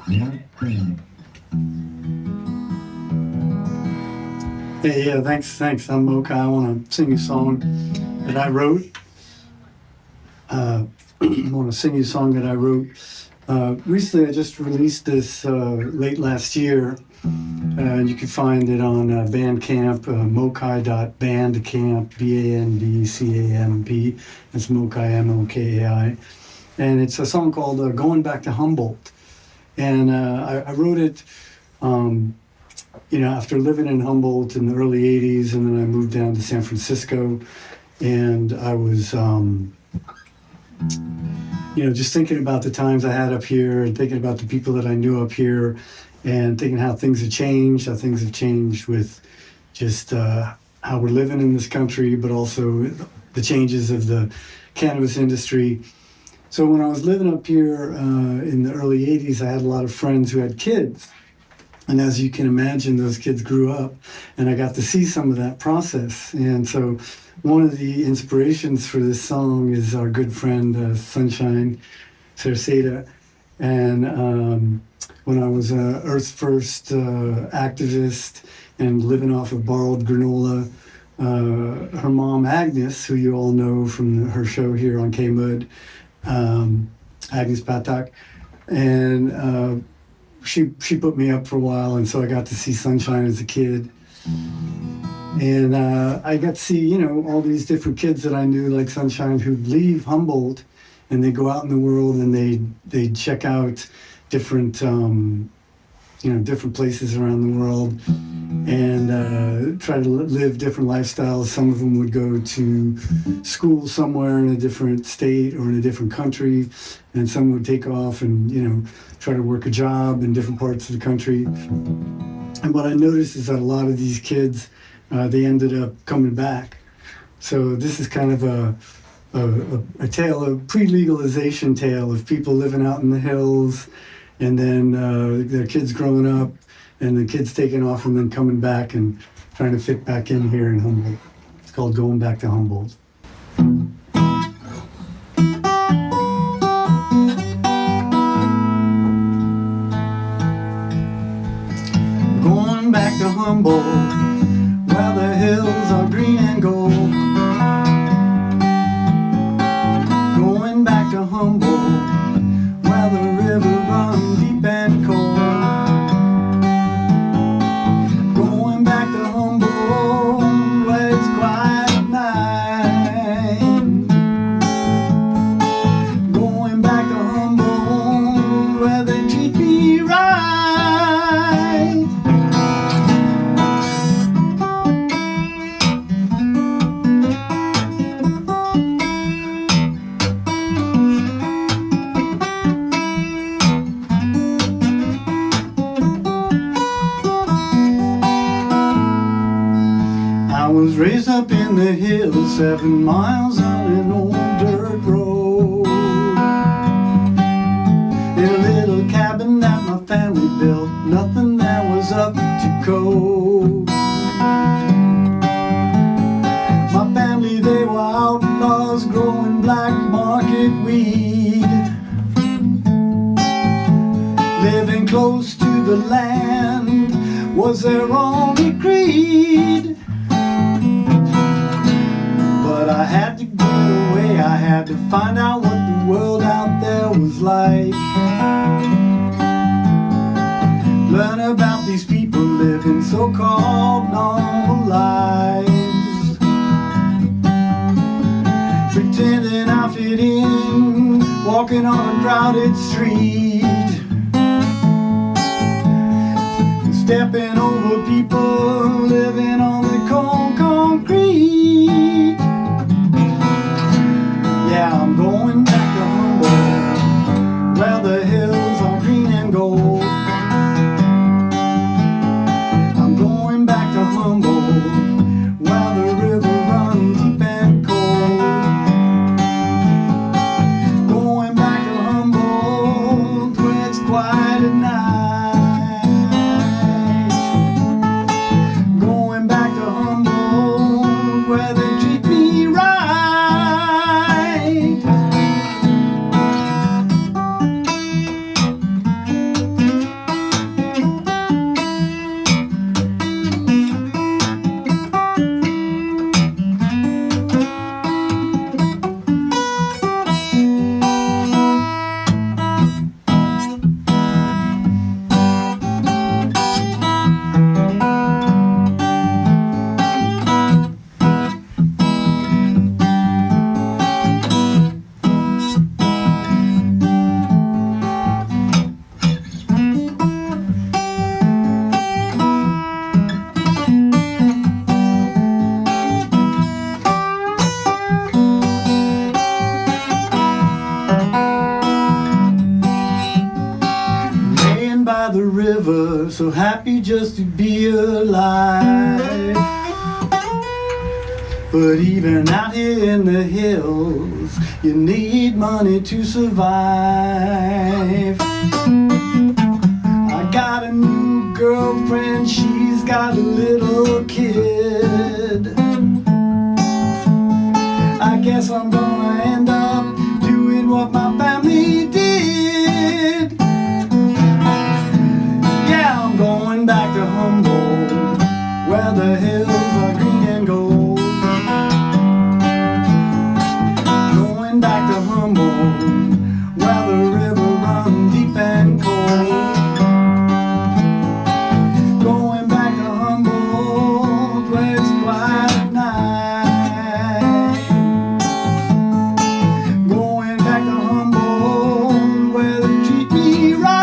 Hey, yeah, thanks. I'm Mokai. I want to sing a song that I wrote. I want to sing you a song that I wrote. Recently, I just released this late last year. You can find it on Bandcamp, mokai.bandcamp, Bandcamp. That's Mokai, Mokai. And it's a song called Going Back to Humboldt. And I wrote it, after living in Humboldt in the early 80s, and then I moved down to San Francisco. And I was, just thinking about the times I had up here and thinking about the people that I knew up here and thinking how things have changed with just how we're living in this country, but also the changes of the cannabis industry. So when I was living up here in the early 80s, I had a lot of friends who had kids. And as you can imagine, those kids grew up, and I got to see some of that process. And so one of the inspirations for this song is our good friend, Sunshine Saraseta. And when I was a Earth First activist and living off of borrowed granola, her mom, Agnes, who you all know from her show here on KMUD, Agnes Patak, and she put me up for a while, and so I got to see Sunshine as a kid. And I got to see, all these different kids that I knew, like Sunshine, who'd leave Humboldt and they go out in the world and they check out different, different places around the world and try to live different lifestyles. Some of them would go to school somewhere in a different state or in a different country, and some would take off and, try to work a job in different parts of the country. And what I noticed is that a lot of these kids, they ended up coming back. So this is kind of a tale, a pre-legalization tale of people living out in the hills, and then their kids growing up, and the kids taking off and then coming back and trying to fit back in here in Humboldt. It's called Going Back to Humboldt. Going back to Humboldt, where the hills are green and gold. Going back to Humboldt, where the river runs deep and cold. Going back to Humboldt, where it's quiet at night. Going back to Humboldt, where they treat me right. I was raised up in the hills, 7 miles on an old dirt road, in a little cabin that my family built. Nothing there was up to code. My family, they were outlaws growing black market weed, living close to the land was their only creed. But I had to get away, I had to find out what the world out there was like. Learn about these people living so-called normal lives, pretending I fit in, walking on a crowded street, stepping over people living on the cold concrete. Yeah, I'm going back to Humboldt, where the hills are green and gold. I'm going back to Humboldt, where the river runs deep and cold. Going back to Humboldt, where it's quiet at night. Going back to Humboldt, where they treat me right. the river, so happy just to be alive. But even out here in the hills, you need money to survive. I got a new girlfriend, she's got a little kid. I guess I'm gonna end up doing what my family did. Yeah, I'm going back to Humboldt, where the hills are green and gold. Going back to Humboldt, where the river runs deep and cold. Going back to Humboldt, where it's quiet at night. Going back to Humboldt, where they treat me right.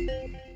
Thank you.